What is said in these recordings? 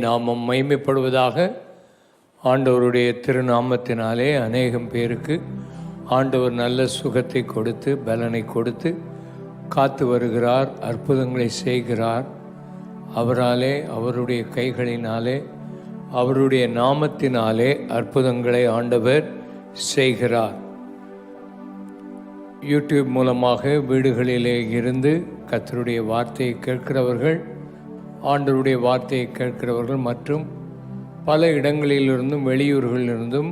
நாமம் மகிமைப்படுவதாக. ஆண்டவருடைய திருநாமத்தினாலே அநேகம் பேருக்கு ஆண்டவர் நல்ல சுகத்தை கொடுத்து பலனை கொடுத்து காத்து வருகிறார், அற்புதங்களை செய்கிறார். அவராலே, அவருடைய கைகளினாலே, அவருடைய நாமத்தினாலே அற்புதங்களை ஆண்டவர் செய்கிறார். யூடியூப் மூலமாக வீடுகளிலே இருந்து கர்த்தருடைய வார்த்தையை கேட்கிறவர்கள், ஆண்டவருடைய வார்த்தையை கேட்கிறவர்கள் மற்றும் பல இடங்களிலிருந்தும் வெளியூர்களிலிருந்தும்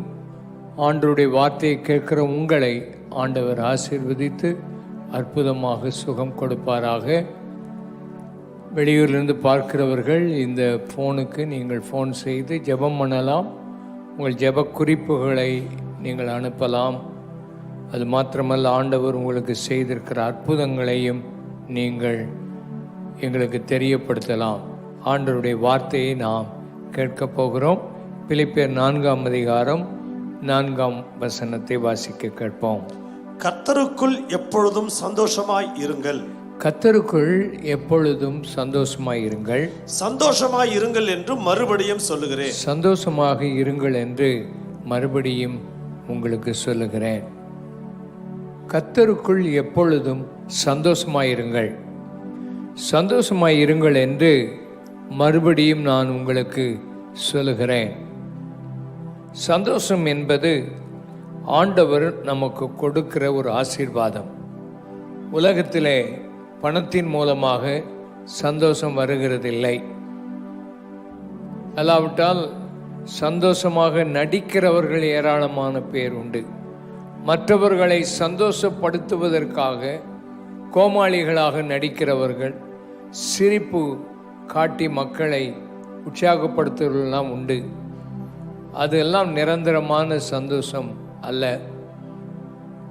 ஆண்டவருடைய வார்த்தையை கேட்கிற உங்களை ஆண்டவர் ஆசீர்வதித்து அற்புதமாக சுகம் கொடுப்பாராக. வெளியூரிலிருந்து பார்க்கிறவர்கள் இந்த ஃபோனுக்கு நீங்கள் ஃபோன் செய்து ஜெபம் பண்ணலாம். உங்கள் ஜெப குறிப்புகளை நீங்கள் அனுப்பலாம். அது மாத்திரமல்ல, ஆண்டவர் உங்களுக்கு செய்திருக்கிற அற்புதங்களையும் நீங்கள் எங்களுக்கு தெரியப்படுத்தலாம். ஆண்டவருடைய வார்த்தையை நாம் கேட்கப் போகிறோம். பிலிப்பியர் 4ஆம் அதிகாரம் 4ஆம் வசனத்தை வாசிக்க கேட்போம். கர்த்தருக்குள் எப்பொழுதும் சந்தோஷமாய் இருங்கள். கர்த்தருக்குள் எப்பொழுதும் சந்தோஷமாய் இருங்கள். சந்தோஷமாய் இருங்கள் என்று மறுபடியும் சொல்லுகிறேன். சந்தோஷமாக இருங்கள் என்று மறுபடியும் உங்களுக்கு சொல்லுகிறேன். கர்த்தருக்குள் எப்பொழுதும் சந்தோஷமாயிருங்கள். சந்தோஷமாயிருங்கள் என்று மறுபடியும் நான் உங்களுக்கு சொல்லுகிறேன். சந்தோஷம் என்பது ஆண்டவர் நமக்கு கொடுக்கிற ஒரு ஆசீர்வாதம். உலகத்திலே பணத்தின் மூலமாக சந்தோஷம் வருகிறதில்லை. அல்லாவிட்டால் சந்தோஷமாக நடிக்கிறவர்கள் ஏராளமான பேர் உண்டு. மற்றவர்களை சந்தோஷப்படுத்துவதற்காக கோமாளிகளாக நடிக்கிறவர்கள், சிரிப்பு காட்டி மக்களை உற்சாகப்படுத்துவதெல்லாம் உண்டு. அதெல்லாம் நிரந்தரமான சந்தோஷம் அல்ல.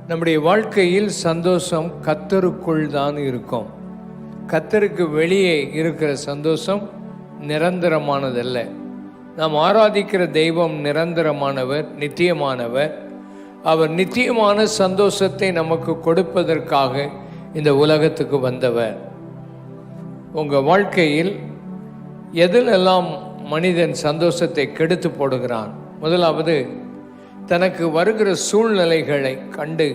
நம்முடைய வாழ்க்கையில் சந்தோஷம் கர்த்தருக்குள் தான் இருக்கும். கர்த்தருக்கு வெளியே இருக்கிற சந்தோஷம் நிரந்தரமானதல்ல. நாம் ஆராதிக்கிற தெய்வம் நிரந்தரமானவர், நித்தியமானவர். அவர் நித்தியமான சந்தோஷத்தை நமக்கு கொடுப்பதற்காக இந்த உலகத்துக்கு வந்தவர். உங்கள் வாழ்க்கையில் எதிலெல்லாம் மனிதன் சந்தோஷத்தை கெடுத்து போடுகிறான்? முதலாவது, தனக்கு வருகிற சூழ்நிலைகளை கண்டு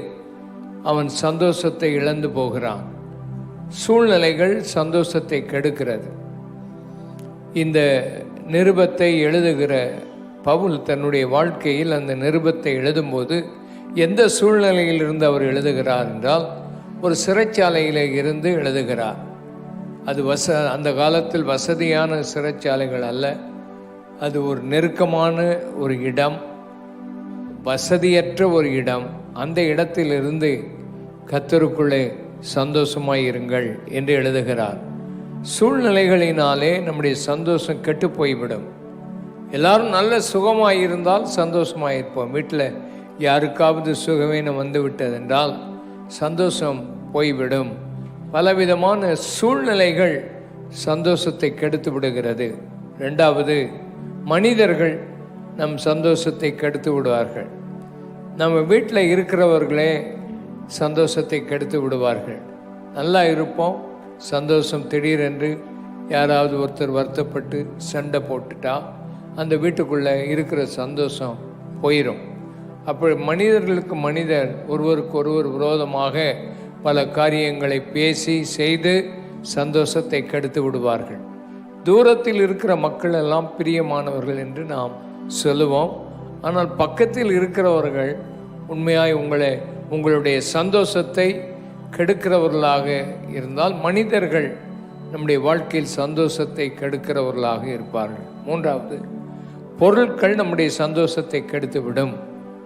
அவன் சந்தோஷத்தை இழந்து போகிறான். சூழ்நிலைகள் சந்தோஷத்தை கெடுக்கிறது. இந்த நிருபத்தை எழுதுகிற பவுல் தன்னுடைய வாழ்க்கையில் அந்த நிருபத்தை எழுதும்போது எந்த சூழ்நிலையில் இருந்து அவர் எழுதுகிறார் என்றால், ஒரு சிறைச்சாலையில் இருந்து எழுதுகிறார். அது அந்த காலத்தில் வசதியான சிறைச்சாலைகள் அல்ல. அது ஒரு நெருக்கமான ஒரு இடம், வசதியற்ற ஒரு இடம். அந்த இடத்திலிருந்து கர்த்தருக்குள்ளே சந்தோஷமாயிருங்கள் என்று எழுதுகிறார். சூழ்நிலைகளினாலே நம்முடைய சந்தோஷம் கெட்டு போய்விடும். எல்லாரும் நல்ல சுகமாயிருந்தால் சந்தோஷமாயிருப்போம். வீட்டில் யாருக்காவது சுகவீனம் வந்து விட்டதென்றால் சந்தோஷம் போய்விடும். பலவிதமான சூழ்நிலைகள் சந்தோஷத்தை கெடுத்து விடுகிறது. ரெண்டாவது, மனிதர்கள் நம் சந்தோஷத்தை கெடுத்து விடுவார்கள். நம்ம வீட்டில் இருக்கிறவர்களே சந்தோஷத்தை கெடுத்து விடுவார்கள். நல்லா இருப்போம், சந்தோஷம் திடீரென்று யாராவது ஒருத்தர் வருத்தப்பட்டு சண்டை போட்டுட்டா அந்த வீட்டுக்குள்ளே இருக்கிற சந்தோஷம் போயிடும். அப்போ மனிதர்களுக்கு மனிதர் ஒருவருக்கு ஒருவர் விரோதமாக பல காரியங்களை பேசி செய்து சந்தோஷத்தை கெடுத்து விடுவார்கள். தூரத்தில் இருக்கிற மக்கள் எல்லாம் பிரியமானவர்கள் என்று நாம் சொல்லுவோம். ஆனால் பக்கத்தில் இருக்கிறவர்கள் உண்மையாய் உங்களுடைய சந்தோஷத்தை கெடுக்கிறவர்களாக இருந்தால் மனிதர்கள் நம்முடைய வாழ்க்கையில் சந்தோஷத்தை கெடுக்கிறவர்களாக இருப்பார்கள். மூன்றாவது, பொருட்கள் நம்முடைய சந்தோஷத்தை கெடுத்துவிடும்.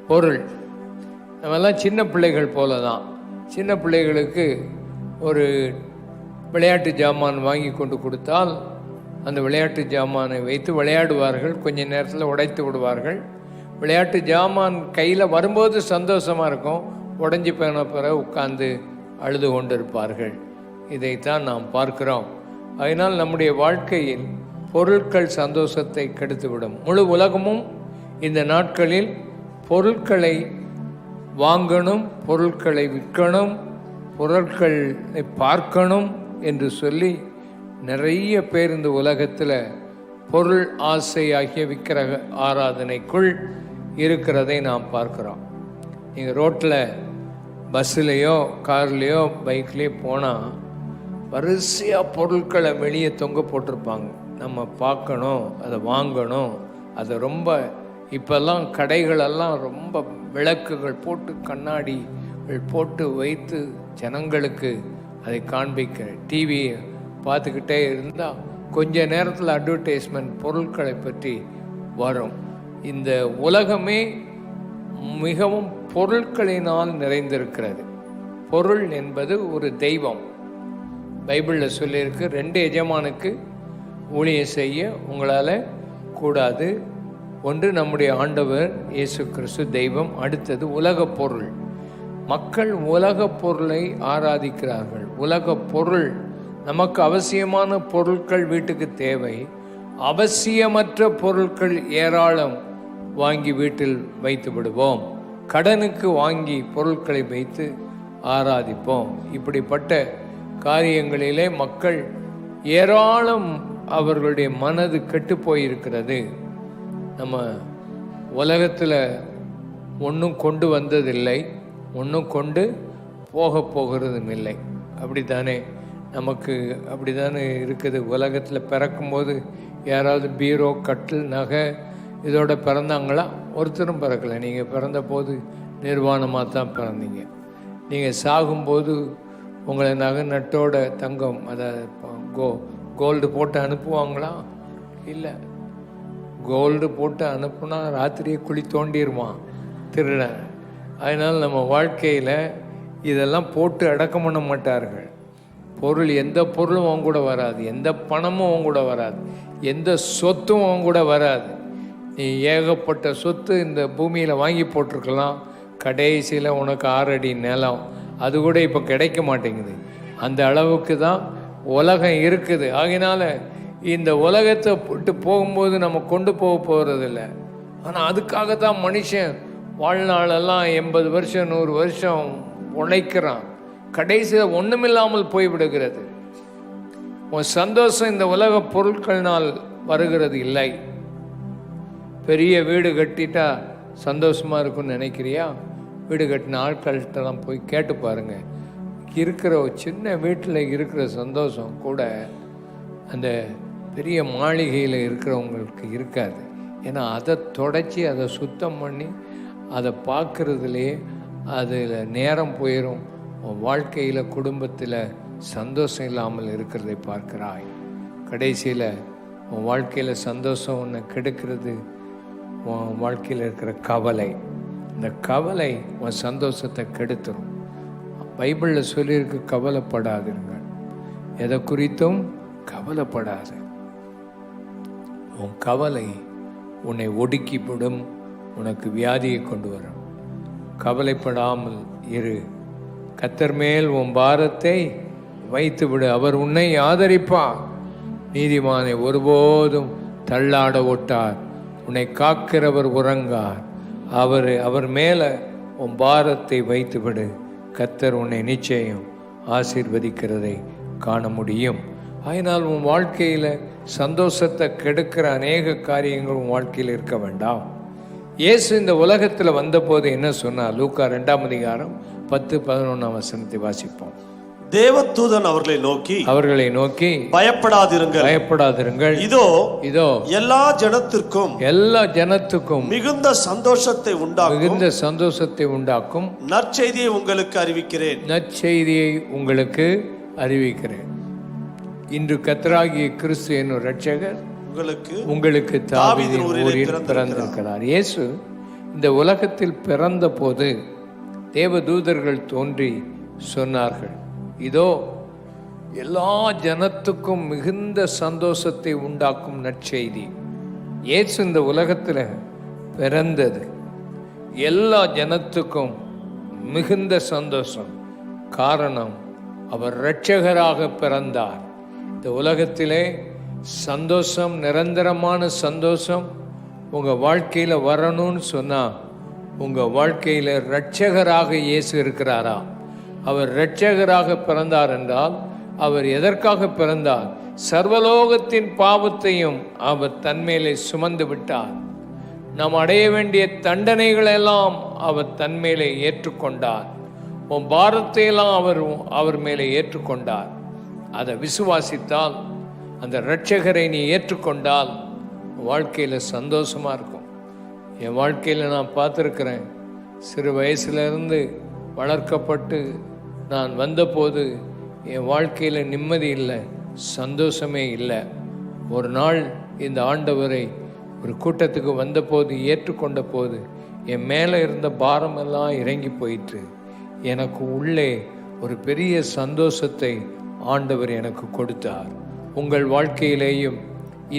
பொருள், நம்மெல்லாம் சின்ன பிள்ளைகள் போல தான். சின்ன பிள்ளைகளுக்கு ஒரு விளையாட்டு ஜாமான் வாங்கி கொண்டு கொடுத்தால் அந்த விளையாட்டு ஜாமானை வைத்து விளையாடுவார்கள். கொஞ்ச நேரத்தில் உடைத்து விடுவார்கள். விளையாட்டு ஜாமான் கையில் வரும்போது சந்தோஷமாக இருக்கும், உடஞ்சி போன பிறகு உட்கார்ந்து அழுது கொண்டிருப்பார்கள். இதைத்தான் நாம் பார்க்கிறோம். அதனால் நம்முடைய வாழ்க்கையில் பொருட்கள் சந்தோஷத்தை கெடுத்துவிடும். முழு உலகமும் இந்த நாட்களில் பொருட்களை வாங்கணும், பொருட்களை விற்கணும், பொருட்களை பார்க்கணும் என்று சொல்லி நிறைய பேர் இந்த உலகத்தில் பொருள் ஆசை ஆகிய விக்கிரக ஆராதனைக்குள் இருக்கிறதை நாம் பார்க்கிறோம். நீங்கள் ரோட்டில் பஸ்ஸுலேயோ கார்லேயோ பைக்லேயோ போனால் வரிசையாக பொருட்களை வெளியே தொங்க போட்டிருப்பாங்க. நம்ம பார்க்கணும், அதை வாங்கணும். அதை ரொம்ப இப்போல்லாம் கடைகளெல்லாம் ரொம்ப விளக்குகள் போட்டு கண்ணாடிகள் போட்டு வைத்து ஜனங்களுக்கு அதை காண்பிக்கிற டிவியை பார்த்துக்கிட்டே இருந்தால் கொஞ்ச நேரத்தில் அட்வர்டைஸ்மெண்ட் பொருட்களை பற்றி வரும். இந்த உலகமே மிகவும் பொருட்களினால் நிறைந்திருக்கிறது. பொருள் என்பது ஒரு தெய்வம். பைபிளில் சொல்லியிருக்கு, 2 எஜமானுக்கு ஊழியம் செய்ய உங்களால் கூடாது. ஒன்று நம்முடைய ஆண்டவர் இயேசு கிறிஸ்து தெய்வம், அடுத்தது உலக பொருள். மக்கள் உலக பொருளை ஆராதிக்கிறார்கள். உலக பொருள், நமக்கு அவசியமான பொருட்கள் வீட்டுக்கு தேவை. அவசியமற்ற பொருட்கள் ஏராளம் வாங்கி வீட்டில் வைத்து விடுவோம். கடனுக்கு வாங்கி பொருட்களை வைத்து ஆராதிப்போம். இப்படிப்பட்ட காரியங்களிலே மக்கள் ஏராளம், அவர்களுடைய மனது கெட்டு போயிருக்கிறது. நம்ம உலகத்தில் ஒன்றும் கொண்டு வந்ததில்லை, ஒன்றும் கொண்டு போகிறதும் இல்லை. அப்படி தானே நமக்கு அப்படி தானே இருக்குது. உலகத்தில் பிறக்கும்போது யாராவது பீரோ, கட்டில், நகை இதோட பிறந்தாங்களா? ஒருத்தரும் பிறக்கலை. நீங்கள் பிறந்த போது நிர்வாணமாக தான் பிறந்தீங்க. நீங்கள் சாகும்போது உங்களை நகை நட்டோட தங்கம், அதை கோல்டு போட்டு அனுப்புவாங்களா? இல்லை. கோல்டு போட்டு அனுப்புனா ராத்திரியே குழி தோண்டிடுவான் திருடன். அதனால் நம்ம வாழ்க்கையில் இதெல்லாம் போட்டு அடக்கம் பண்ண மாட்டார்கள். பொருள், எந்த பொருளும் அவங்க கூட வராது, எந்த பணமும் அவங்க கூட வராது, எந்த சொத்தும் அவங்க கூட வராது. நீ ஏகப்பட்ட சொத்து இந்த பூமியில் வாங்கி போட்டிருக்கலாம், கடைசியில் உனக்கு 6 அடி நிலம், அது கூட இப்போ கிடைக்க மாட்டேங்குது. அந்த அளவுக்கு தான் உலகம் இருக்குது. ஆகினால இந்த உலகத்தை விட்டு போகும்போது நம்ம கொண்டு போகிறதில்ல. ஆனால் அதுக்காக தான் மனுஷன் வாழ்நாளெல்லாம் 80 வருஷம் 100 வருஷம் உழைக்கிறான். கடைசியில் ஒன்றுமில்லாமல் போய்விடுகிறது. உன் சந்தோஷம் இந்த உலக பொருட்களினால் வருகிறது இல்லை. பெரிய வீடு கட்டிட்டா சந்தோஷமாக இருக்குன்னு நினைக்கிறியா? வீடு கட்டின ஆட்கள்கிட்டலாம் போய் கேட்டு பாருங்க. இருக்கிற ஒரு சின்ன வீட்டில் இருக்கிற சந்தோஷம் கூட அந்த பெரிய மாளிகையில் இருக்கிறவங்களுக்கு இருக்காது. ஏன்னா அதை தொடச்சி அதை சுத்தம் பண்ணி அதை பார்க்குறதுலே அதில் நேரம் போயிடும். வாழ்க்கையில் குடும்பத்தில் சந்தோஷம் இல்லாமல் இருக்கிறதை பார்க்கிறாய். கடைசியில் உன் வாழ்க்கையில் சந்தோஷம் ஒன்று கெடுக்கிறது உன் வாழ்க்கையில் இருக்கிற கவலை. இந்த கவலை உன் சந்தோஷத்தை கெடுத்துரும். பைபிளில் சொல்லியிருக்கு, கவலைப்படாதுங்க, எதை குறித்தும் கவலைப்படாது. உன் கவலை உன்னை ஒடுக்கிவிடும், உனக்கு வியாதியை கொண்டு வரும். கவலைப்படாமல் இரு. கர்த்தர் மேல் உன் பாரத்தை வைத்து விடு, அவர் உன்னை ஆதரிப்பார். நீதிமானை ஒருபோதும் தள்ளாட ஒட்டார். உன்னை காக்கிறவர் உறங்கார். அவர் மேலே உன் பாரத்தை வைத்து விடு. கர்த்தர் உன்னை நிச்சயம் ஆசீர்வதிக்கிறதை காண முடியும். அதனால் உன் வாழ்க்கையில் சந்தோஷத்தை கெடுக்கிற அநேக காரியங்கள் உன் வாழ்க்கையில் இருக்க வேண்டாம். இயேசு இந்த உலகத்தில் வந்தபோது என்ன சொன்னார்? லூக்கா 2ஆம் அதிகாரம் 10-11 வசனத்தை வாசிப்போம். தேவதூதன் அவர்களை நோக்கி பயப்படாதிருங்கள், இதோ எல்லா ஜனத்திற்கும் மிகுந்த சந்தோஷத்தை உண்டாக்கும் நற்செய்தியை உங்களுக்கு அறிவிக்கிறேன். இன்று கர்த்தராகிய கிறிஸ்து என்னும் இரட்சகர் உங்களுக்கு தாவீதின் ஊரில் பிறந்திருக்கிறார். இயேசு இந்த உலகத்தில் பிறந்த போது தேவதூதர்கள் தோன்றி சொன்னார்கள், இதோ எல்லா ஜனத்துக்கும் மிகுந்த சந்தோஷத்தை உண்டாக்கும் நற்செய்தி. இயேசு இந்த உலகத்தில் பிறந்தது எல்லா ஜனத்துக்கும் மிகுந்த சந்தோஷம். காரணம், அவர் இரட்சகராக பிறந்தார். இந்த உலகத்திலே சந்தோஷம், நிரந்தரமான சந்தோஷம் உங்கள் வாழ்க்கையில் வரணும்னு சொன்னால் உங்கள் வாழ்க்கையில் இரட்சகராக இயேசு இருக்கிறாரா? அவர் இரட்சகராக பிறந்தார் என்றால் அவர் எதற்காக பிறந்தார்? சர்வலோகத்தின் பாவத்தையும் அவர் தன்மேலே சுமந்து விட்டார். நாம் அடைய வேண்டிய தண்டனைகளெல்லாம் அவர் தன்மேலே ஏற்றுக்கொண்டார். உன் பாரத்தையெல்லாம் அவர் மேலே ஏற்றுக்கொண்டார். அதை விசுவாசித்தால், அந்த இரட்சகரை நீ ஏற்றுக்கொண்டால் வாழ்க்கையில் சந்தோஷமாக இருக்கும். என் வாழ்க்கையில் நான் பார்த்துருக்கிறேன். சிறு வயசுலேருந்து வளர்க்கப்பட்டு நான் வந்தபோது என் வாழ்க்கையில் நிம்மதி இல்லை, சந்தோஷமே இல்லை. ஒரு நாள் இந்த ஆண்டவரை ஒரு கூட்டத்துக்கு வந்தபோது, ஏற்றுக்கொண்ட போது என் மேலே இருந்த பாரமெல்லாம் இறங்கி போயிட்டு எனக்கு உள்ளே ஒரு பெரிய சந்தோஷத்தை ஆண்டவர் எனக்கு கொடுத்தார். உங்கள் வாழ்க்கையிலேயும்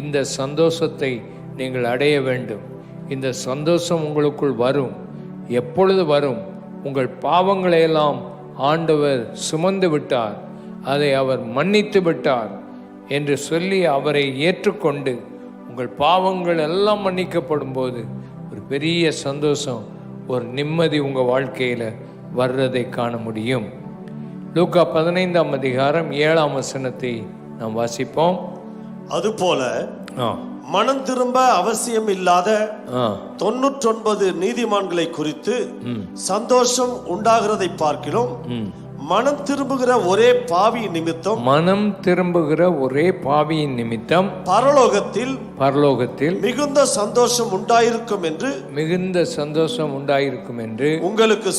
இந்த சந்தோஷத்தை நீங்கள் அடைய வேண்டும். இந்த சந்தோஷம் உங்களுக்குள் வரும். எப்பொழுது வரும்? உங்கள் பாவங்களையெல்லாம் ஆண்டவர் சுமந்து விட்டார், அதை அவர் மன்னித்து விட்டார் என்று சொல்லி அவரை ஏற்றுக்கொண்டு உங்கள் பாவங்கள் எல்லாம் மன்னிக்கப்படும் போது ஒரு பெரிய சந்தோஷம், ஒரு நிம்மதி உங்கள் வாழ்க்கையில் வர்றதை காண முடியும். லூக்கா 15ஆம் அதிகாரம் 7ஆம் வசனத்தை நாம் வாசிப்போம். அதுபோல மனம் திரும்ப அவசியம் இல்லாத 99 நீதிமான்களை குறித்து சந்தோஷம் உண்டாகிறதை பார்க்கிறோம். மனம் திரும்புகிற ஒரே பாவியின் நிமித்தம் பரலோகத்தில் மிகுந்த சந்தோஷம் உண்டாயிருக்கும் என்று உங்களுக்கு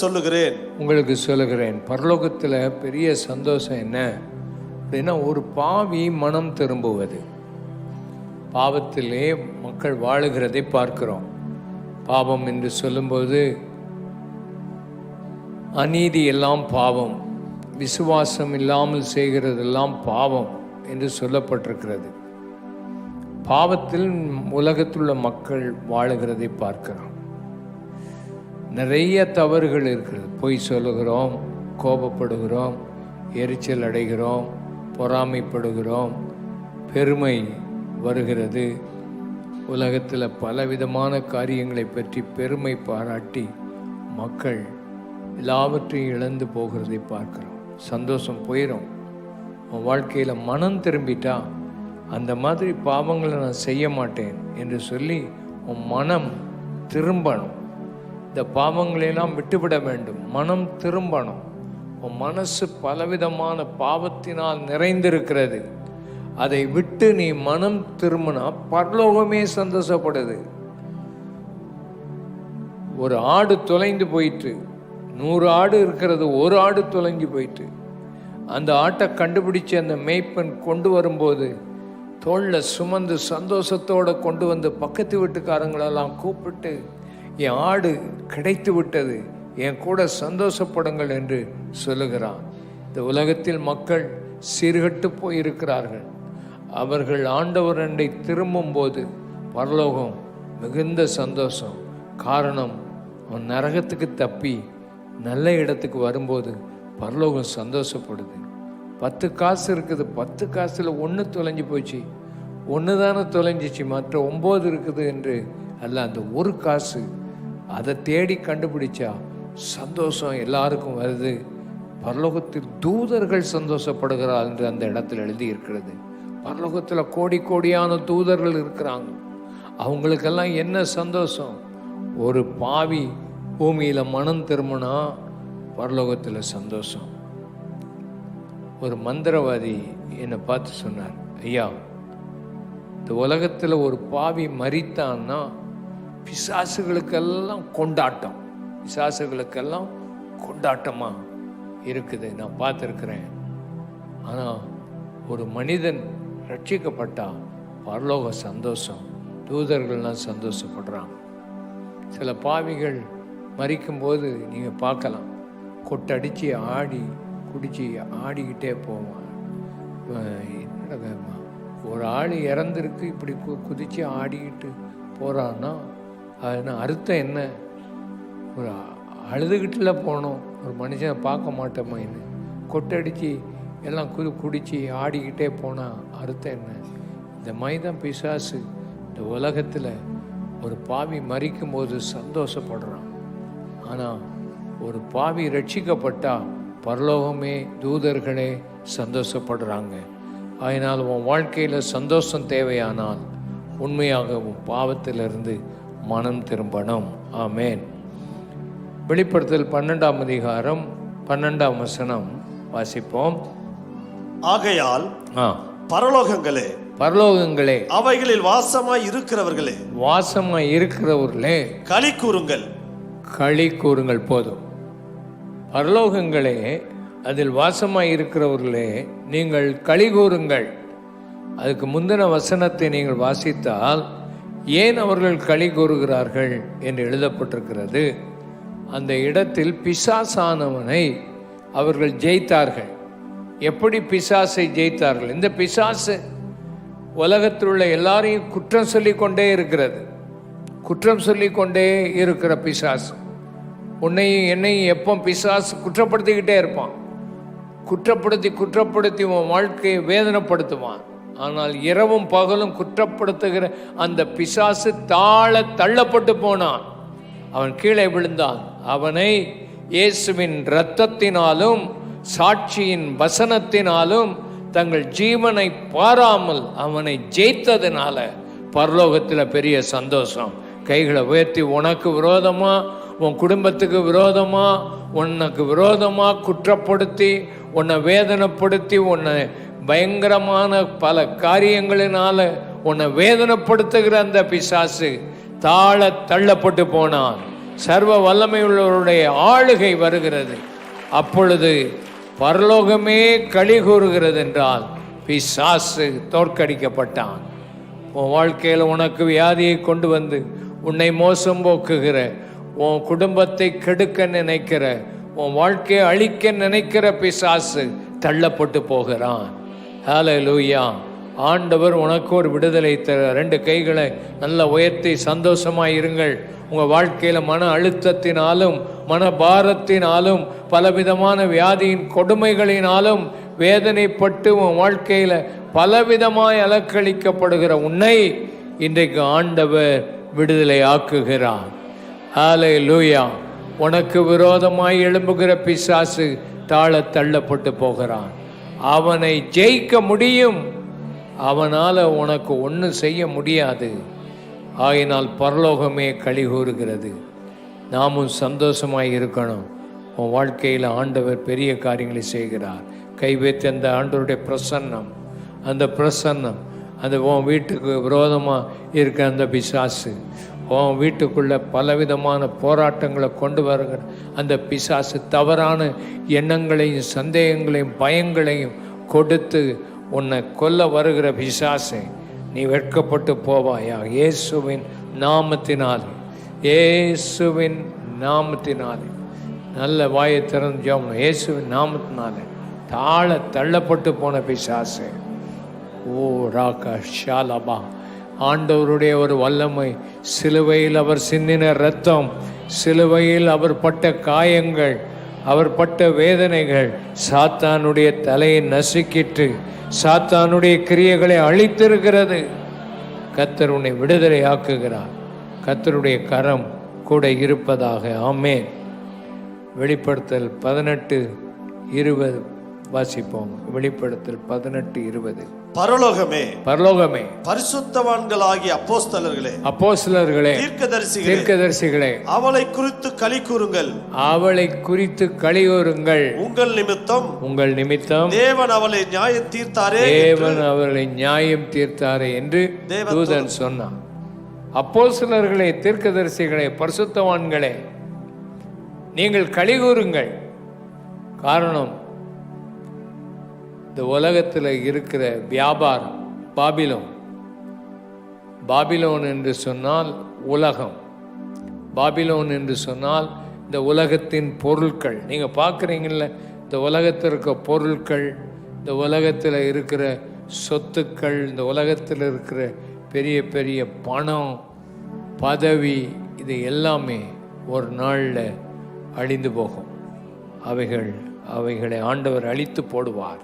சொல்லுகிறேன். பரலோகத்தில் பெரிய சந்தோஷம் என்ன அப்படின்னா, ஒரு பாவி மனம் திரும்புவது. பாவத்திலே மக்கள் வாழுகிறதை பார்க்கிறோம். பாவம் என்று சொல்லும்போது அநீதி எல்லாம் பாவம், விசுவாசம் இல்லாமல் செய்கிறதெல்லாம் பாவம் என்று சொல்லப்பட்டிருக்கிறது. பாவத்தில் உலகத்துள்ள மக்கள் வாழுகிறதை பார்க்கிறோம். நிறைய தவறுகள் இருக்கிறது. பொய் சொல்லுகிறோம், கோபப்படுகிறோம், எரிச்சல் அடைகிறோம், பொறாமைப்படுகிறோம், பெருமை வருகிறது. உலகத்தில் பலவிதமான காரியங்களை பற்றி பெருமை பாராட்டி மக்கள் எல்லாவற்றையும் இழந்து போகிறதை பார்க்கிறோம். சந்தோஷம் போயிடும். உன் வாழ்க்கையில் மனம் திரும்பிட்டா, அந்த மாதிரி பாவங்களை நான் செய்ய மாட்டேன் என்று சொல்லி உன் மனம் திரும்பணும். இந்த பாவங்களையெல்லாம் விட்டுவிட வேண்டும். மனம் திரும்பணும். உன் மனசு பலவிதமான பாவத்தினால் நிறைந்திருக்கிறது. அதை விட்டு நீ மனம் திரும்பினா பரலோகமே சந்தோஷப்படுது. ஒரு ஆடு தொலைந்து போயிட்டு, 100 ஆடு இருக்கிறது, ஒரு ஆடு தொலைஞ்சு போயிட்டு, அந்த ஆட்டை கண்டுபிடிச்சு அந்த மேய்ப்பன் கொண்டு வரும்போது தோளில் சுமந்து சந்தோஷத்தோடு கொண்டு வந்து பக்கத்து வீட்டுக்காரங்களெல்லாம் கூப்பிட்டு, என் ஆடு கிடைத்து விட்டது, என் கூட சந்தோஷப்படுங்கள் என்று சொல்லுகிறான். இந்த உலகத்தில் மக்கள் சீர்கட்டு போயிருக்கிறார்கள். அவர்கள் ஆண்டவர் அண்டை திரும்பும்போது பரலோகம் மிகுந்த சந்தோஷம். காரணம், அவன் நரகத்துக்கு தப்பி நல்ல இடத்துக்கு வரும்போது பரலோகம் சந்தோஷப்படுது. 10 காசு இருக்குது, 10 காசில் 1 தொலைஞ்சு போச்சு, 1 தானே தொலைஞ்சிச்சு, மற்ற 9 இருக்குது என்று அல்ல. அந்த 1 காசு அதை தேடி கண்டுபிடிச்சா சந்தோஷம் எல்லாருக்கும் வருது. பரலோகத்தில் தூதர்கள் சந்தோஷப்படுகிறார் என்று அந்த இடத்துல எழுதி இருக்கிறது. பரலோகத்தில் கோடி கோடியான தூதர்கள் இருக்கிறாங்க. அவங்களுக்கெல்லாம் என்ன சந்தோஷம்? ஒரு பாவி பூமியில் மனம் திரும்பினா பரலோகத்தில் சந்தோஷம். ஒரு மந்திரவாதி என்னை பார்த்து சொன்னார், ஐயா, இந்த உலகத்தில் ஒரு பாவி மரித்தான்னா பிசாசுகளுக்கெல்லாம் கொண்டாட்டம், பிசாசுகளுக்கெல்லாம் கொண்டாட்டமாக இருக்குது, நான் பார்த்துருக்கிறேன். ஆனால் ஒரு மனிதன் ரட்சிக்கப்பட்டா பரலோக சந்தோஷம், தூதர்கள்லாம் சந்தோஷப்படுறாங்க. சில பாவிகள் மரிக்கும்போது நீங்கள் பார்க்கலாம், கொட்டடிச்சு ஆடி குடிச்சு ஆடிக்கிட்டே போவான். ஒரு ஆள் இறந்துருக்கு, இப்படி குதித்து ஆடிக்கிட்டு போகிறான்னா அதுனா அர்த்தம் என்ன? ஒரு அழுதுகிட்டுல போனோம், ஒரு மனுஷனை பார்க்க மாட்டோமா? என்ன கொட்டடிச்சு எல்லாம் குடிச்சு ஆடிக்கிட்டே போனால் அர்த்தம் என்ன? இந்த மாதிரி தான் பிசாசு இந்த உலகத்தில் ஒரு பாவி மரிக்கும் போது சந்தோஷப்படுறான். ஆனால் ஒரு பாவி ரட்சிக்கப்பட்டா பரலோகமே, தூதர்களே சந்தோஷப்படுறாங்க. அதனால் உன் வாழ்க்கையில் சந்தோஷம் தேவையானால் உண்மையாக உன் பாவத்திலிருந்து மனம் திரும்பணும். ஆமேன். வெளிப்படுத்தல் 12ஆம் அதிகாரம் 12ஆம் வசனம் வாசிப்போம். ஆகையால் பரலோகங்களே, பரலோகங்களே, அவைகளில் வாசமாய் இருக்கிறவர்களே, வாசமாய் இருக்கிறவர்களே, களி கூறுங்கள். களி கூறுங்கள். போதும். பரலோகங்களே, அதில் வாசமாய் இருக்கிறவர்களே, நீங்கள் களி கூறுங்கள். அதுக்கு முந்தின வசனத்தை நீங்கள் வாசித்தால் ஏன் அவர்கள் களி கூறுகிறார்கள் என்று எழுதப்பட்டிருக்கிறது. அந்த இடத்தில் பிசாசானவனை அவர்கள் ஜெயித்தார்கள். எப்படி பிசாசை ஜெயித்தார்கள்? இந்த பிசாசு உலகத்தில் உள்ள எல்லாரையும் குற்றம் சொல்லி கொண்டே இருக்கிறது. குற்றம் சொல்லி கொண்டே இருக்கிற பிசாசு உன்னையும் என்னையும் எப்போ பிசாசு குற்றப்படுத்திக்கிட்டே இருப்பான். குற்றப்படுத்தி குற்றப்படுத்தி உன் வாழ்க்கையை வேதனைப்படுத்துவான். ஆனால் இரவும் பகலும் குற்றப்படுத்துகிற அந்த பிசாசு தாழ தள்ளப்பட்டு போனான். அவன் கீழே விழுந்தான். அவனை இயேசுவின் இரத்தத்தினாலும் சாட்சியின் வசனத்தினாலும் தங்கள் ஜீவனை பாராமல் அவனை ஜெயித்ததுனால பரலோகத்தில் பெரிய சந்தோஷம். கைகளை உயர்த்தி, உனக்கு விரோதமா, உன் குடும்பத்துக்கு விரோதமா, உனக்கு விரோதமா குற்றப்படுத்தி உன்னை வேதனைப்படுத்தி உன்னை பயங்கரமான பல காரியங்களினால உன்னை வேதனைப்படுத்துகிற அந்த பிசாசு தாழ தள்ளப்பட்டு போனான். சர்வ வல்லமையுள்ளவருடைய ஆளுகை வருகிறது. அப்பொழுது பரலோகமே களி கூறுகிறது என்றால் பிசாசு தோற்கடிக்கப்பட்டான். உன் வாழ்க்கையில் உனக்கு வியாதியை கொண்டு வந்து உன்னை மோசம் போக்குகிற, உன் குடும்பத்தை கெடுக்க நினைக்கிற, உன் வாழ்க்கையை அழிக்க நினைக்கிற பிசாசு தள்ளப்பட்டு போகிறான். ஹல்லேலூயா. ஆண்டவர் உனக்கு ஒரு விடுதலை தர. 2 கைகளை நல்லா உயர்த்தி சந்தோஷமாய் இருங்கள். உங்கள் வாழ்க்கையில் மன அழுத்தத்தினாலும் மன பாரத்தினாலும் பலவிதமான வியாதியின் கொடுமைகளினாலும் வேதனைப்பட்டு உன் வாழ்க்கையில் பலவிதமாய் அலக்களிக்கப்படுகிற உன்னை இன்றைக்கு ஆண்டவர் விடுதலை ஆக்குகிறார். ஹல்லேலூயா. உனக்கு விரோதமாய் எழும்புகிற பிசாசு தாழ தள்ளப்பட்டு போகிறான். அவனை ஜெயிக்க முடியும். அவனால் உனக்கு ஒன்றும் செய்ய முடியாது. ஆயினால் பரலோகமே களி கூறுகிறது. நாமும் சந்தோஷமாய் இருக்கணும். உன் வாழ்க்கையில் ஆண்டவர் பெரிய காரியங்களை செய்கிறார். கைவைத்து அந்த ஆண்டவருடைய பிரசன்னம், அந்த பிரசன்னம், அந்த உன் வீட்டுக்கு விரோதமாக இருக்க அந்த பிசாசு, உன் வீட்டுக்குள்ள பலவிதமான போராட்டங்களை கொண்டு வருகிற அந்த பிசாசு தவறான எண்ணங்களையும் சந்தேகங்களையும் பயங்களையும் கொடுத்து உன்னை கொல்ல வருகிற பிசாசை நீ வெட்கப்பட்டு போவாயா? இயேசுவின் நாமத்தினாலே, இயேசுவின் நாமத்தினாலே நல்ல வாயை திறந்து ஜெபம். இயேசுவின் நாமத்தினாலே தாழ தள்ளப்பட்டு போன பிசாசு ஓ ராகா ஷாலபா. ஆண்டவருடைய ஒரு வல்லமை, சிலுவையில் அவர் சிந்தின இரத்தம், சிலுவையில் அவர் பட்ட காயங்கள், அவர் பட்ட வேதனைகள் சாத்தானுடைய தலையை நசுக்கிட்டு சாத்தானுடைய கிரியைகளை அழித்திருக்கிறது. கர்த்தர் உன்னை விடுதலை ஆக்குகிறார். கர்த்தருடைய கரம் கூட இருப்பதாக. ஆமென். வெளிப்படுத்தல் 18:20 வாசிப்போம். வெளிப்படுத்தல் 18:20. பரலோகமே, பரலோகமே, பரிசுத்தவான்களாகிய அப்போஸ்தலர்களே, அப்போஸ்தலர்களே, தீர்க்கதரிசிகளே, அவளை குறித்து களி கூறுங்கள், அவளை குறித்து களி கூறுங்கள். உங்கள் நிமித்தம் தேவன் அவளை நியாயம் தீர்த்தாரே, தேவன் அவளை நியாயம் தீர்த்தாரே என்று தூதன் சொன்னான். அப்போஸ்தலர்களே, தீர்க்கதரிசிகளே, பரிசுத்தவான்களே, நீங்கள் களி கூறுங்கள். காரணம், இந்த உலகத்தில் இருக்கிற வியாபாரம், பாபிலோன் என்று சொன்னால் உலகம், பாபிலோன் என்று சொன்னால் இந்த உலகத்தின் பொருட்கள். நீங்கள் பார்க்குறீங்கள, இந்த உலகத்தில் இருக்க பொருட்கள், இந்த உலகத்தில் இருக்கிற சொத்துக்கள், இந்த உலகத்தில் இருக்கிற பெரிய பெரிய பணம், பதவி, இது எல்லாமே ஒரு நாளில் அழிந்து போகும். அவைகளை ஆண்டவர் அழித்து போடுவார்.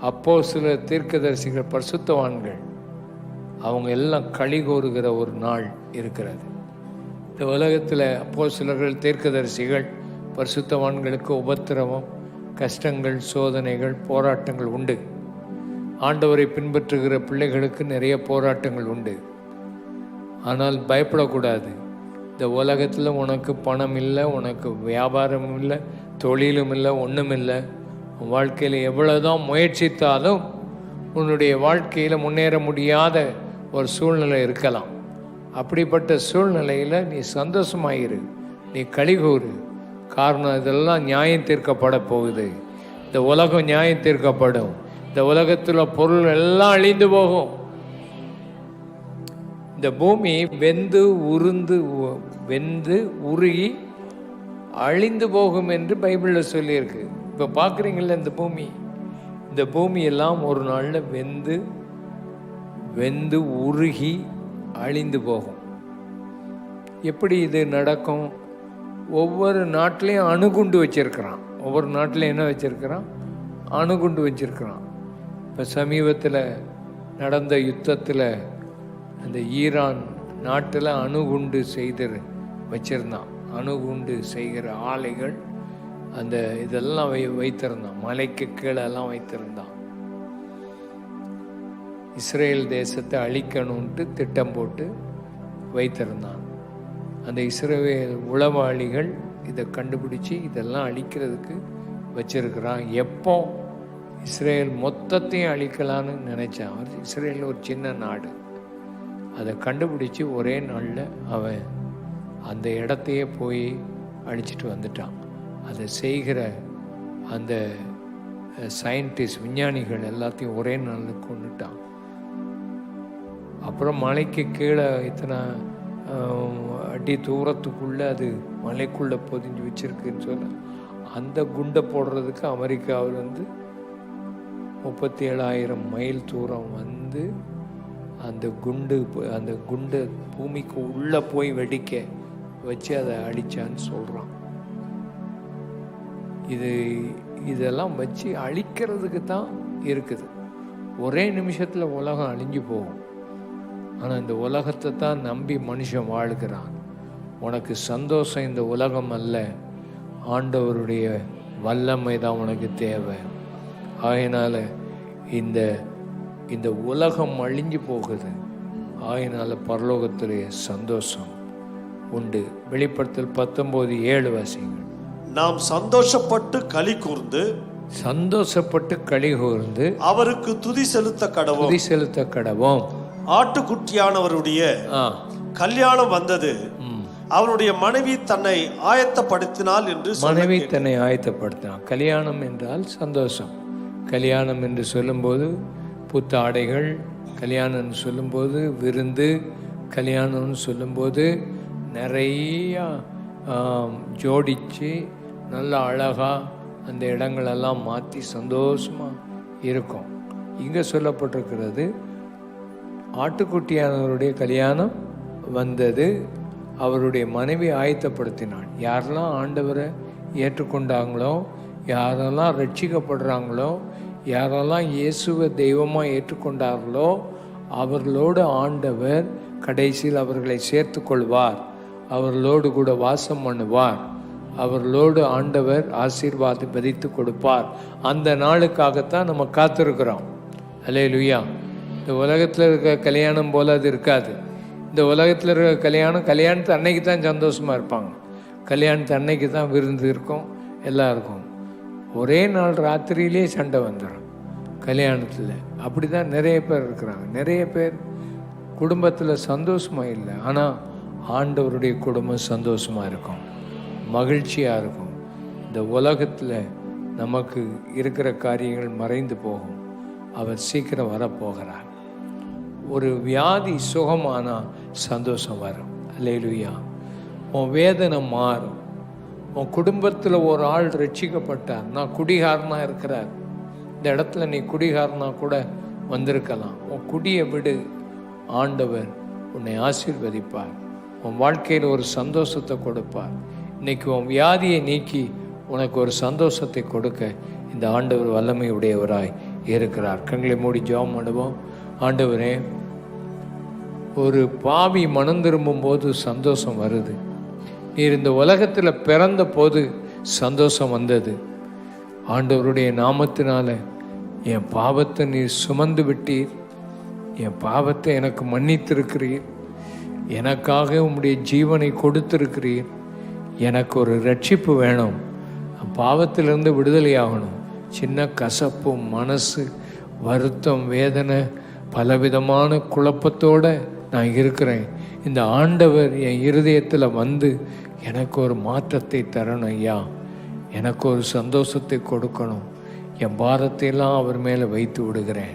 அப்போ சில தீர்க்கதரிசிகள், பரிசுத்தவான்கள், அவங்க எல்லாம் களி கூறுகிற ஒரு நாள் இருக்கிறது. இந்த உலகத்தில் அப்போ சிலர்கள், தீர்க்கதரிசிகள், பரிசுத்தவான்களுக்கு உபத்திரவம், கஷ்டங்கள், சோதனைகள், போராட்டங்கள் உண்டு. ஆண்டவரை பின்பற்றுகிற பிள்ளைகளுக்கு நிறைய போராட்டங்கள் உண்டு. ஆனால் பயப்படக்கூடாது. இந்த உலகத்தில் உனக்கு பணம் இல்லை, உனக்கு வியாபாரமும் இல்லை, தொழிலும் இல்லை, ஒன்றும் இல்லை. உன் வாழ்க்கையில் எவ்வளோதான் முயற்சித்தாலும் உன்னுடைய வாழ்க்கையில் முன்னேற முடியாத ஒரு சூழ்நிலை இருக்கலாம். அப்படிப்பட்ட சூழ்நிலையில் நீ சந்தோஷமாயிரு, நீ களிகூறு. காரணம், இதெல்லாம் நியாயம் தீர்க்கப்பட போகுது. இந்த உலகம் நியாயம் தீர்க்கப்படும். இந்த உலகத்தில் பொருள் எல்லாம் அழிந்து போகும். இந்த பூமி வெந்து உருகி அழிந்து போகும் என்று பைபிளில் சொல்லியிருக்கு. இப்போ பார்க்குறீங்கள, இந்த பூமி எல்லாம் ஒரு நாளில் வெந்து உருகி அழிந்து போகும். எப்படி இது நடக்கும்? ஒவ்வொரு நாட்டிலையும் அணுகுண்டு வச்சிருக்கிறான். ஒவ்வொரு நாட்டிலையும் என்ன வச்சிருக்கிறான்? அணுகுண்டு வச்சிருக்கிறான். இப்போ சமீபத்தில் நடந்த யுத்தத்தில் அந்த ஈரான் நாட்டில் அணுகுண்டு செய்து வச்சிருந்தான். அணுகுண்டு செய்கிற ஆலைகள் அந்த இதெல்லாம் வைத்திருந்தான். மலைக்கு கீழெல்லாம் வைத்திருந்தான். இஸ்ரேல் தேசத்தை அழிக்கணும்ட்டு திட்டம் போட்டு வைத்திருந்தான். அந்த இஸ்ரேல் உளவாளிகள் இதை கண்டுபிடிச்சி இதெல்லாம் அழிக்கிறதுக்கு வச்சிருக்கிறான். எப்போ இஸ்ரேல் மொத்தத்தையும் அழிக்கலான்னு நினைச்சான். இஸ்ரேல் ஒரு சின்ன நாடு. அதை கண்டுபிடிச்சி ஒரே நாளில் அவன் அந்த இடத்தையே போய் அழிச்சிட்டு வந்துட்டான். அதை செய்கிற அந்த சயின்டிஸ்ட், விஞ்ஞானிகள் எல்லாத்தையும் ஒரே நாளில் கொண்டுட்டான். அப்புறம் மலைக்கு கீழே இத்தனை அடி தூரத்துக்குள்ளே அது மலைக்குள்ளே பொதிஞ்சு வச்சிருக்குன்னு சொல்ல, அந்த குண்டை போடுறதுக்கு அமெரிக்காவில் 37,000 மைல் தூரம் வந்து அந்த குண்டை பூமிக்கு உள்ளே போய் வெடிக்க வச்சு அதை அழிச்சான்னு சொல்கிறான். இதெல்லாம் வச்சு அழிக்கிறதுக்கு தான் இருக்குது. ஒரே நிமிஷத்தில் உலகம் அழிஞ்சு போகும். ஆனால் இந்த உலகத்தை தான் நம்பி மனுஷன் வாழ்கிறான். உனக்கு சந்தோஷம் இந்த உலகம் அல்ல, ஆண்டவருடைய வல்லமை தான் உனக்கு தேவை. ஆகையினால இந்த உலகம் அழிஞ்சு போகுது. ஆகையினால பரலோகத்திலேயே சந்தோஷம் உண்டு. வெளிப்படுத்தல் 19:7 வாசிங்கள். நாம் சந்தோஷப்பட்டு களி கூர்ந்து அவருக்கு துதி செலுத்த கடவோம். ஆட்டுக்குட்டியானவருடைய கல்யாணம் வந்தது, அவருடைய மனைவி தன்னை ஆயத்தப்படுத்தினாள் என்று. மனைவி தன்னை ஆயத்தப்படுத்தினாள். கல்யாணம் என்றால் சந்தோஷம். கல்யாணம் என்று சொல்லும்போது புத்தாடைகள், கல்யாணம்னு சொல்லும்போது விருந்து, கல்யாணம்னு சொல்லும்போது நிறையா ஜோடித்து நல்லா அழகாக அந்த இடங்களெல்லாம் மாற்றி சந்தோஷமாக இருக்கும். இங்கே சொல்லப்பட்டிருக்கிறது, ஆட்டுக்குட்டியானவருடைய கல்யாணம் வந்தது, அவருடைய மனைவி ஆயத்தப்படுத்தினாள். யாரெல்லாம் ஆண்டவரை ஏற்றுக்கொண்டாங்களோ, யாரெல்லாம் ரட்சிக்கப்படுறாங்களோ, யாரெல்லாம் இயேசுவை தெய்வமாக ஏற்றுக்கொண்டார்களோ அவர்களோடு ஆண்டவர் கடைசியில் அவர்களை சேர்த்து கொள்வார். அவர்களோடு கூட வாசம் பண்ணுவார். அவர்களோடு ஆண்டவர் ஆசீர்வாதம் விதைத்து கொடுப்பார். அந்த நாளுக்காகத்தான் நம்ம காத்திருக்கிறோம். அல்லேலூயா. இந்த உலகத்தில் இருக்க கல்யாணம் போல் அது இருக்காது. இந்த உலகத்தில் இருக்க கல்யாணத்து அன்னைக்கு தான் சந்தோஷமாக இருப்பாங்க. கல்யாணத்து அன்னைக்கு தான் விருந்து இருக்கும், எல்லாம் இருக்கும். ஒரே நாள் ராத்திரியிலே சண்டை வந்துடும் கல்யாணத்தில். அப்படி தான் நிறைய பேர் இருக்கிறாங்க. நிறைய பேர் குடும்பத்தில் சந்தோஷமாக இல்லை. ஆனால் ஆண்டவருடைய குடும்பம் சந்தோஷமாக இருக்கும், மகிழ்ச்சியாக இருக்கும். இந்த உலகத்தில் நமக்கு இருக்கிற காரியங்கள் மறைந்து போகும். அவர் சீக்கிரம் வரப்போகிறார். ஒரு வியாதி சுகமானால் சந்தோஷம் வரும். அல்லேலூயா. உன் வேதனை மாறும். உன் குடும்பத்தில் ஒரு ஆள் ரட்சிக்கப்பட்டார். நான் குடிகாரனாக இருக்கிறார். இந்த இடத்துல நீ குடிகாரனா கூட வந்திருக்கலாம். உன் குடியை விடு, ஆண்டவர் உன்னை ஆசீர்வதிப்பார். உன் வாழ்க்கையில் ஒரு சந்தோஷத்தை கொடுப்பார். இன்னைக்கு உன் வியாதியை நீக்கி உனக்கு ஒரு சந்தோஷத்தை கொடுக்க இந்த ஆண்டவர் வல்லமை உடையவராய் இருக்கிறார். கண்களை மூடி ஜெபம் பண்ணுவோம். ஆண்டவரே, ஒரு பாவி மனம் திரும்பும் போது சந்தோஷம் வருது. நீர் இந்த உலகத்தில் பிறந்த போது சந்தோஷம் வந்தது. ஆண்டவருடைய நாமத்தினால என் பாவத்தை நீர் சுமந்து விட்டீர், என் பாவத்தை எனக்கு மன்னித்திருக்கிறீர், எனக்காக உம்முடைய ஜீவனை கொடுத்திருக்கிறீர், எனக்கு ஒரு ரட்சிப்பு வேணும், பாவத்திலிருந்து விடுதலையாகணும். சின்ன கசப்பு, மனசு வருத்தம், வேதனை, பலவிதமான குழப்பத்தோடு நான் இருக்கிறேன். இந்த ஆண்டவர் என் இருதயத்தில் வந்து எனக்கு ஒரு மாற்றத்தை தரணும் ஐயா, எனக்கு ஒரு சந்தோஷத்தை கொடுக்கணும். என் பாரத்தையெல்லாம் அவர் மேலே வைத்து விடுகிறேன்.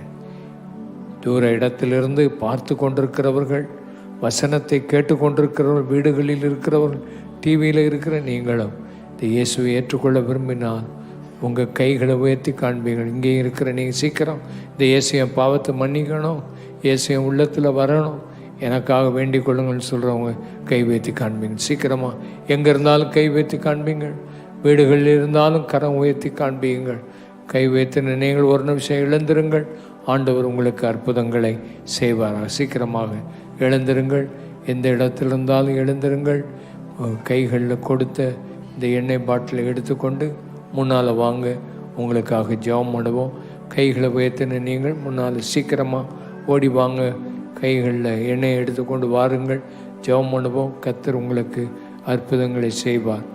தூர இடத்திலிருந்து பார்த்து கொண்டிருக்கிறவர்கள், வசனத்தை கேட்டுக்கொண்டிருக்கிறவர்கள், வீடுகளில் இருக்கிறவர்கள், டிவியில் இருக்கிற நீங்களும் இந்த இயேசுவை ஏற்றுக்கொள்ள விரும்பினால் உங்கள் கைகளை உயர்த்தி காண்பீங்கள். இங்கே இருக்கிற நீங்கள் சீக்கிரம் இந்த இயேசு என் பாவத்தை மன்னிக்கணும், இயேசு என் உள்ளத்தில் வரணும், எனக்காக வேண்டிக் கொள்ளுங்கள்னு சொல்கிறவங்க கை வைத்து காண்பீங்க. சீக்கிரமாக எங்கே இருந்தாலும் கை வைத்து காண்பீங்கள், வீடுகளில் இருந்தாலும் கரம் உயர்த்தி காண்பீங்கள். கை வைத்து நீங்கள் ஒரு நிமிஷம் எழுந்திருங்கள், ஆண்டவர் உங்களுக்கு அற்புதங்களை செய்வாராக. சீக்கிரமாக எழுந்திருங்கள், எந்த இடத்துல இருந்தாலும் எழுந்திருங்கள். கைகளில் கொடுத்த இந்த எண்ணெய் பாட்டிலை எடுத்துக்கொண்டு முன்னால் வாங்க, உங்களுக்காக ஜெபம் பண்ணுவோம். கைகளை உயர்த்தின நீங்கள் முன்னால் சீக்கிரமாக ஓடி வாங்க, கைகளில் எண்ணெயை எடுத்துக்கொண்டு வாருங்கள், ஜெபம் பண்ணுவோம். கர்த்தர் உங்களுக்கு அற்புதங்களை செய்வார்.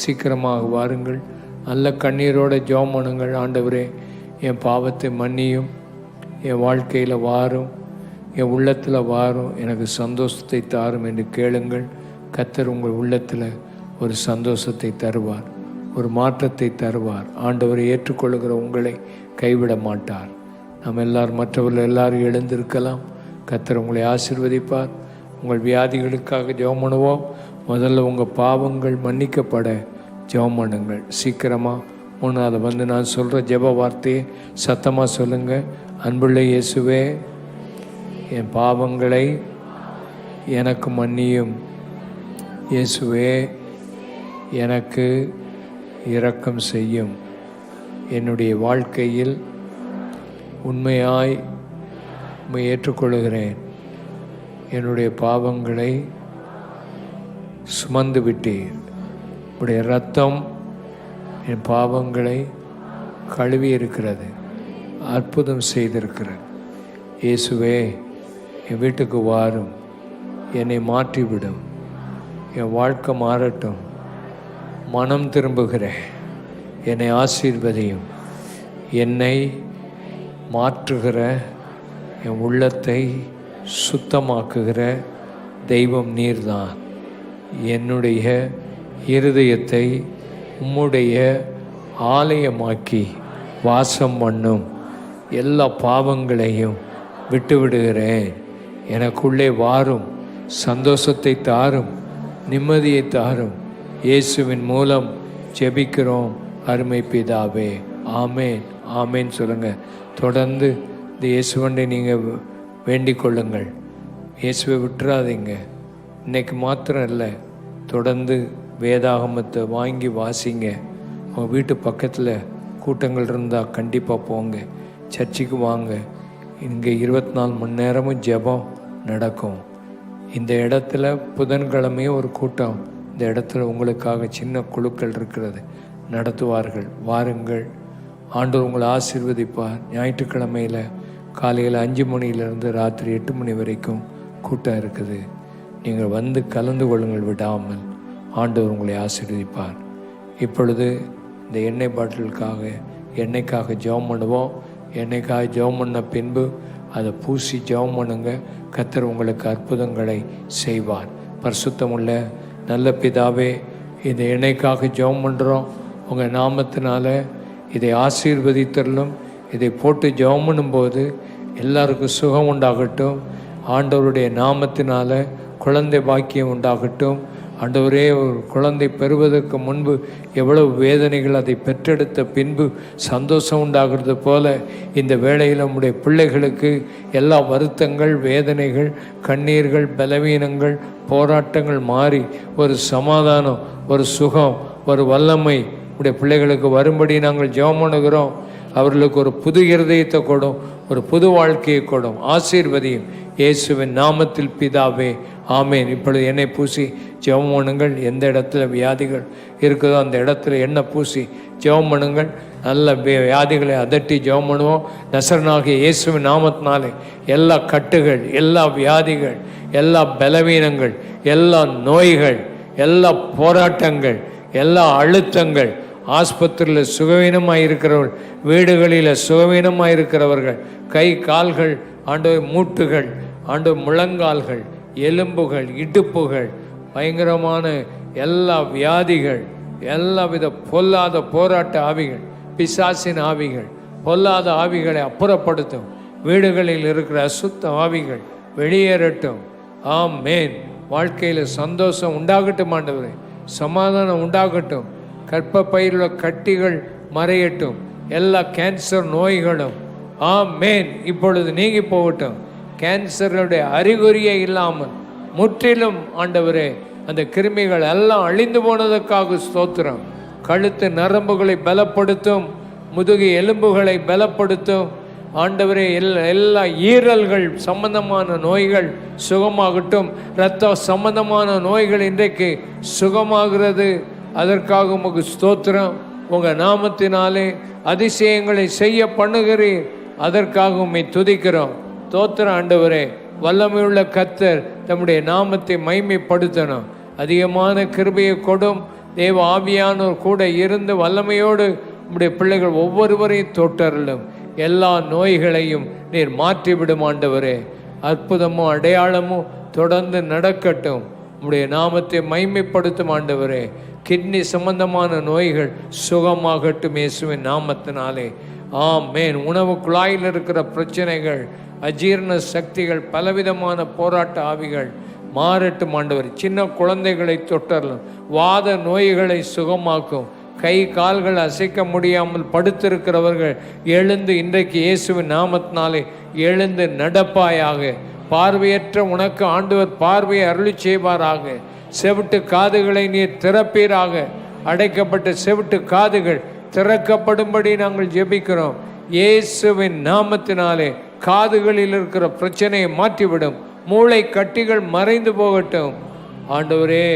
சீக்கிரமாக வாருங்கள், நல்ல கண்ணீரோடு ஜெபம் பண்ணுங்கள். ஆண்டவரே, என் பாவத்தை மன்னியும், என் வாழ்க்கையில் வாரும், என் உள்ளத்தில் வாரும், எனக்கு சந்தோஷத்தை தாரும் என்று கேளுங்கள். கர்த்தர் உங்கள் உள்ளத்தில் ஒரு சந்தோஷத்தை தருவார், ஒரு மாற்றத்தை தருவார். ஆண்டவரை ஏற்றுக்கொள்கிற உங்களை கைவிட மாட்டார். நாம் எல்லாரும், மற்றவர்கள் எல்லாரும் எழுந்திருக்கலாம். கர்த்தர் உங்களை ஆசீர்வதிப்பார். உங்கள் வியாதிகளுக்காக ஜெபம் பண்ணுவோம். முதல்ல உங்கள் பாவங்கள் மன்னிக்கப்பட ஜெபம் பண்ணுங்கள். சீக்கிரமாக முன்னால் வந்து நான் சொல்கிற ஜெப வார்த்தையை சத்தமாக சொல்லுங்கள். அன்புள்ள இயேசுவே, என் பாவங்களை எனக்கு மன்னியும். இயேசுவே, எனக்கு இரக்கம் செய்யும். என்னுடைய வாழ்க்கையில் உண்மையாய் உம்மை ஏற்றுக்கொள்கிறேன். என்னுடைய பாவங்களை சுமந்து விட்டீர். உடைய இரத்தம் என் பாவங்களை கழுவி இருக்கிறது, அற்புதம் செய்திருக்கிறது. இயேசுவே, என் வீட்டுக்கு வாரும், என்னை மாற்றிவிடும், என் வாழ்க்கை மாறட்டும், மனம் திரும்புகிறேன், என்னை ஆசீர்வதியும். என்னை மாற்றுகிற, என் உள்ளத்தை சுத்தமாக்குகிற தெய்வம் நீர்தான். என்னுடைய இருதயத்தை உம்முடைய ஆலயமாக்கி வாசம் பண்ணும். எல்லா பாவங்களையும் விட்டுவிடுகிறேன். எனக்குள்ளே வாரும், சந்தோஷத்தை தாரும், நிம்மதியை தாரும். இயேசுவின் மூலம் ஜெபிக்கிறோம் அருமை பிதாவே, ஆமேன் ஆமேன் சொல்லுங்கள். தொடர்ந்து இந்த இயேசுவண்டை நீங்கள் வேண்டிக் கொள்ளுங்கள். இயேசுவை விட்டுறாதீங்க. இன்னைக்கு மாத்திரம் இல்லை, தொடர்ந்து வேதாகமத்தை வாங்கி வாசிங்க. உங்கள் வீட்டு பக்கத்தில் கூட்டங்கள் இருந்தால் கண்டிப்பாக போங்க, சர்ச்சுக்கு வாங்க. இங்கே 24 மணி நேரமும் ஜெபம் நடக்கும். இந்த இடத்துல புதன்கிழமையும் ஒரு கூட்டம், இந்த இடத்துல உங்களுக்காக சின்ன குழுக்கள் இருக்கிறது, நடத்துவார்கள். வாருங்கள், ஆண்டவர் உங்களை ஆசீர்வதிப்பார். ஞாயிற்றுக்கிழமையில் காலையில் 5 மணியிலிருந்து ராத்திரி 8 மணி வரைக்கும் கூட்டம் இருக்குது. நீங்கள் வந்து கலந்து கொள்ளுங்கள் விடாமல். ஆண்டவர் உங்களை ஆசீர்வதிப்பார். இப்பொழுது இந்த எண்ணெய் பாட்டிலுக்காக எண்ணெய்க்காக ஜெபம் பண்ணுவோம். எண்ணெய்க்காக ஜெபம் பண்ண பின்பு அதை பூசி ஜெபம் பண்ணுங்க. கர்த்தர் உங்களுக்கு அற்புதங்களை செய்வார். பரிசுத்தமுள்ள நல்ல பிதாவே, இந்த எண்ணெய்க்காக ஜெபம் பண்ணுறோம். உங்கள் நாமத்தினால இதை ஆசீர்வதித்தரலும். இதை போட்டு ஜெபம் பண்ணும்போது எல்லாருக்கும் சுகம் உண்டாகட்டும். ஆண்டவருடைய நாமத்தினால குழந்தை பாக்கியம் உண்டாகட்டும். ஆண்டவரே, ஒரு குழந்தை பெறுவதற்கு முன்பு எவ்வளவு வேதனைகள், அதை பெற்றெடுத்த பின்பு சந்தோஷம் உண்டாகிறது போல இந்த வேளையில் நம்முடைய பிள்ளைகளுக்கு எல்லா வருத்தங்கள், வேதனைகள், கண்ணீர்கள், பலவீனங்கள், போராட்டங்கள் மாறி ஒரு சமாதானம், ஒரு சுகம், ஒரு வல்லமை உடைய பிள்ளைகளுக்கு வரும்படி நாங்கள் ஜெபம் பண்ணுகிறோம். அவர்களுக்கு ஒரு புது இருதயத்தை கொடும், ஒரு புது வாழ்க்கையை கொடும். ஆசீர்வதியும். இயேசுவின் நாமத்தில் பிதாவே, ஆமேன். இப்பொழுது எண்ணெய் பூசி ஜெபம் பண்ணுங்கள். எந்த இடத்துல வியாதிகள் இருக்குதோ அந்த இடத்துல எண்ணெய் பூசி ஜெபம் பண்ணுங்கள். நல்ல வியாதிகளை அதட்டி ஜெபம் பண்ணுவோம். நசரனாகிய இயேசுவின் நாமத்தினாலே எல்லா கட்டுகள், எல்லா வியாதிகள், எல்லா பலவீனங்கள், எல்லா நோய்கள், எல்லா போராட்டங்கள், எல்லா அழுத்தங்கள், ஆஸ்பத்திரியில் சுகவீனமாக இருக்கிறவர்கள், வீடுகளில் சுகவீனமாக இருக்கிறவர்கள், கை கால்கள் ஆண்டவர், மூட்டுகள் ஆண்டவர், முழங்கால்கள், எலும்புகள், இடுப்புகள், பயங்கரமான எல்லா வியாதிகள், எல்லா வித பொல்லாத போராட்ட ஆவிகள், பிசாசின் ஆவிகள், பொல்லாத ஆவிகளை அப்புறப்படுத்தும். வீடுகளில் இருக்கிற அசுத்த ஆவிகள் வெளியேறட்டும். ஆமேன். வாழ்க்கையில் சந்தோஷம் உண்டாகட்டும் ஆண்டவரே, சமாதானம் உண்டாகட்டும். கர்ப்பப்பையிலுள்ள கட்டிகள் மறையட்டும். எல்லா கேன்சர் நோய்களும் ஆமேன் இப்பொழுது நீங்கி போகட்டும். கேன்சருடைய அறிகுறியே இல்லாமல் முற்றிலும் ஆண்டவரே அந்த கிருமிகள் எல்லாம் அழிந்து போனதற்காக ஸ்தோத்திரம். கழுத்து நரம்புகளை பலப்படுத்தும், முதுகு எலும்புகளை பலப்படுத்தும் ஆண்டவரே. எல்லா ஈரல்கள் சம்பந்தமான நோய்கள் சுகமாகட்டும். இரத்த சம்பந்தமான நோய்கள் இன்றைக்கு சுகமாகிறது. அதற்காக உமக்கு ஸ்தோத்திரம். உங்கள் நாமத்தினாலே அதிசயங்களை செய்ய பண்ணுகிறீர். அதற்காக உம்மை துதிக்கிறோம். தோத்திரம் ஆண்டவரே. வல்லமையுள்ள கர்த்தர் தம்முடைய நாமத்தை மைமைப்படுத்தணும். அதிகமான கிருபையை கொடும். தேவ ஆவியானோர் கூட இருந்து வல்லமையோடு நம்முடைய பிள்ளைகள் ஒவ்வொருவரையும் தொட்டருளும். எல்லா நோய்களையும் நீர் மாற்றிவிடும் ஆண்டவரே. அற்புதமும் அடையாளமும் தொடர்ந்து நடக்கட்டும். நம்முடைய நாமத்தை மைமைப்படுத்தும் ஆண்டவரே. கிட்னி சம்பந்தமான நோய்கள் சுகமாகட்டும் இயேசுவின் நாமத்தினாலே. ஆமேன். உணவு குழாயில் இருக்கிற பிரச்சனைகள், அஜீரண சக்திகள், பலவிதமான போராட்ட ஆவிகள் மாறட்டும் ஆண்டவர். சின்ன குழந்தைகளை தொட்டரலாம். வாத நோய்களை சுகமாக்கும். கை கால்கள் அசைக்க முடியாமல் படுத்திருக்கிறவர்கள் எழுந்து இன்றைக்கு இயேசுவின் நாமத்தினாலே எழுந்து நடப்பாயாக. பார்வையற்ற உனக்கு ஆண்டவர் பார்வையை அருளி செய்வாராக. செவிட்டு காதுகளை நீர் திறப்பீராக. அடைக்கப்பட்ட செவிட்டு காதுகள் திறக்கப்படும்படி நாங்கள் ஜெபிக்கிறோம் இயேசுவின் நாமத்தினாலே. காதுகளில் இருக்கிற பிரச்சனையை மாற்றிவிடும். மூளை கட்டிகள் மறைந்து போகட்டும் ஆண்டவரே.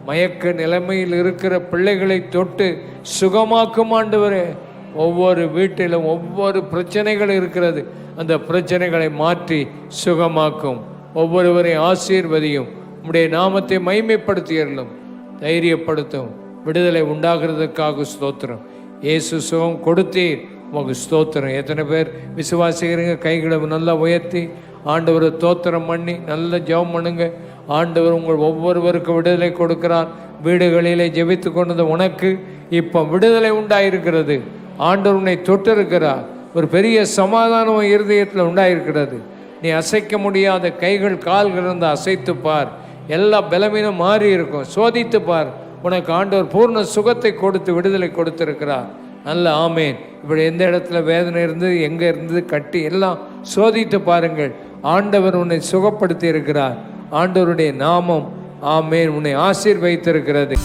மயக்க நிலைமையில் இருக்கிற பிள்ளைகளை தொட்டு சுகமாக்கும் ஆண்டவரே. ஒவ்வொரு வீட்டிலும் ஒவ்வொரு பிரச்சனைகள் இருக்கிறது. அந்த பிரச்சனைகளை மாற்றி சுகமாக்கும். ஒவ்வொருவரையும் ஆசீர்வதியும். உம்முடைய நாமத்தை மைமைப்படுத்தியறலும், தைரியப்படுத்தும். விடுதலை உண்டாகிறதுக்காக ஸ்தோத்திரம். இயேசு சுகம் கொடுத்தீர், உமக்கு ஸ்தோத்திரம். எத்தனை பேர் விசுவாசிக்கிறீங்க? கைகளை நல்லா உயர்த்தி ஆண்டவரை தோத்திரம் பண்ணி நல்ல ஜெபம் பண்ணுங்க. ஆண்டவர் உங்கள் ஒவ்வொருவருக்கு விடுதலை கொடுக்கிறார். வீடுகளிலே ஜெபித்து கொண்டது உனக்கு இப்போ விடுதலை உண்டாயிருக்கிறது. ஆண்டவர் உன்னை தொட்டிருக்கிறார். ஒரு பெரிய சமாதானம் இருதயத்தில் உண்டாயிருக்கிறது. நீ அசைக்க முடியாத கைகள் கால்கள் இருந்து அசைத்து பார். எல்லா பலவீனம் மாறி இருக்கும். சோதித்து பார். உனக்கு ஆண்டவர் பூர்ண சுகத்தை கொடுத்து விடுதலை கொடுத்திருக்கிறார். நல்ல ஆமேன். இப்படி எந்த இடத்துல வேதனை இருந்தது, எங்கே இருந்தது, கட்டி எல்லாம் சோதித்து பாருங்கள். ஆண்டவர் உன்னை சுகப்படுத்தி இருக்கிறார். ஆண்டவருடைய நாமம் ஆமேன் உன்னை ஆசீர்வதித்திருக்கிறது.